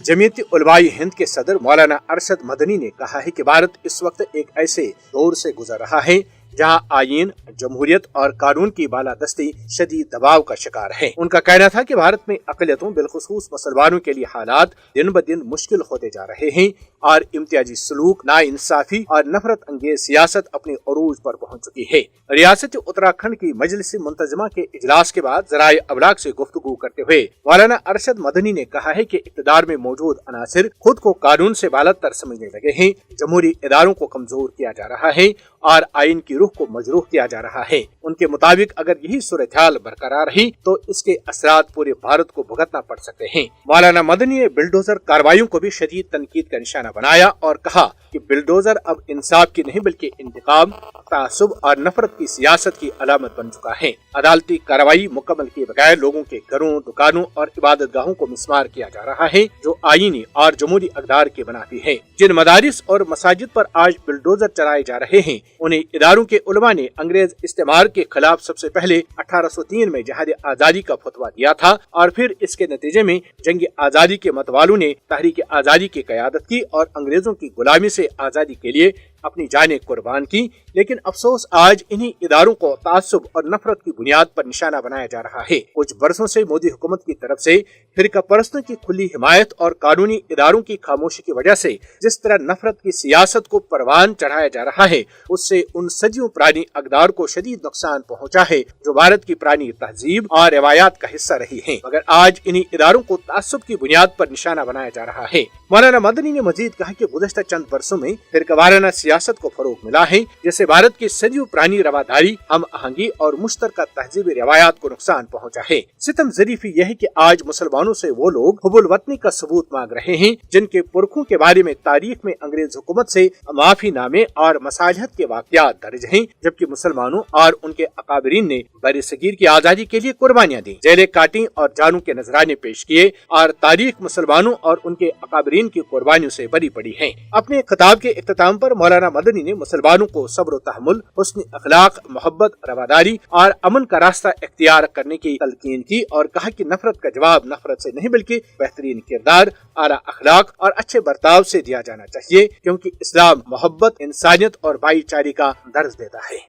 जमीयत उलमाए हिंद के सदर मौलाना अरशद मदनी ने कहा है कि भारत इस वक्त एक ऐसे दौर से गुजर रहा है जहां आईन, जमहूरियत और कानून की बालादस्ती शदीद दबाव का शिकार है। उनका कहना था कि भारत में अक़लियतों बिलखुसूस मुसलमानों के लिए हालात दिन ब दिन मुश्किल होते जा रहे हैं और इम्तियाजी सलूक, नाइंसाफी और नफरत अंगेज सियासत अपने अरूज पर पहुंच चुकी है। रियासत उत्तराखंड की मजलिस मुंतजमा के इजलास के बाद ज़राए अबलाग से गुफ्तगू करते हुए मौलाना अरशद मदनी ने कहा है कि इक़्तिदार में मौजूद अनासिर खुद को कानून से बालतर समझने लगे हैं, जमहूरी इदारों को कमजोर किया जा रहा है और आइन की रूह को मजरूह किया जा रहा है। उनके मुताबिक अगर यही सूरत हाल बरकरार रही तो इसके असरात पूरे भारत को भुगतना पड़ सकते हैं। मौलाना मदनी ने बिल्डोजर कार्रवाइयों को भी शदीद तनकीद का निशाना बनाया और कहा कि बिल्डोजर अब इंसाफ की नहीं बल्कि इंतकाम, तासुब और नफरत की सियासत की अलामत बन चुका है। अदालती कार्रवाई मुकम्मल किए बगैर लोगों के घरों, दुकानों और इबादत गाहों को मिसमार किया जा रहा है, जो आईनी और जमहूरी अक़दार की बनाती है। जिन मदारिस और मसाजिद पर आज बिल्डोजर चलाए जा रहे हैं, उन्हें इदारों के उलमा ने अंग्रेज इस्तेमार के खिलाफ सबसे पहले 1803 में जहाद आजादी का फतवा दिया था और फिर इसके नतीजे में जंग आजादी के मतवालों ने तहरीक आजादी की क़यादत की और अंग्रेजों की गुलामी से आजादी के लिए अपनी जानें कुर्बान की। लेकिन अफसोस आज इन्हीं इदारों को तासुब और नफरत की बुनियाद पर निशाना बनाया जा रहा है। कुछ बरसों से मोदी हुकूमत की तरफ से फिरका परस्तों की खुली हिमायत और कानूनी इदारों की खामोशी की वजह से जिस तरह नफरत की सियासत को परवान चढ़ाया जा रहा है, उससे उन सदियों पुरानी अक़दार को शदीद नुकसान पहुंचा है जो भारत की पुरानी तहजीब और रिवायात का हिस्सा रही है। मगर आज इन्हीं इदारों को तासुब की बुनियाद पर निशाना बनाया जा रहा है। मौलाना मदनी ने मजीद कहा कि गुज़श्ता चंद बरसों में फिरकावाराना सियासत को फरोग मिला है, जैसे भारत की सदियों पुरानी रवादारी, हम आहंगी और मुश्तरका तहजीबी रिवायात को नुकसान पहुंचा है। सितम ज़रीफ़ी यह है कि आज मुसलमानों से वो लोग हुबुल वतनी का सबूत मांग रहे हैं जिनके पुरखों के बारे में तारीख में अंग्रेज हुकूमत से माफी नामे और मसालहत के वाक़यात दर्ज हैं, जबकि मुसलमानों और उनके अकाबरीन ने बर सगीर की आज़ादी के लिए कुर्बानियाँ दी, जेलें काटी और जानों के नजराने पेश किए और तारीख मुसलमानों और उनके अकाबरीन की कुर्बानियों से भरी पड़ी है। अपने खिताब के इख्तिताम पर मौलाना मदनी ने मुसलमानों को सब्र, तहम्मुल, हुस्न अखलाक, मोहब्बत, रवादारी और अमन का रास्ता इख्तियार करने की तलकीन की और कहा कि नफरत का जवाब नफरत से नहीं बल्कि बेहतरीन किरदार, आला अखलाक और अच्छे बर्ताव से दिया जाना चाहिए, क्योंकि इस्लाम मोहब्बत, इंसानियत और भाईचारे का दर्ज देता है।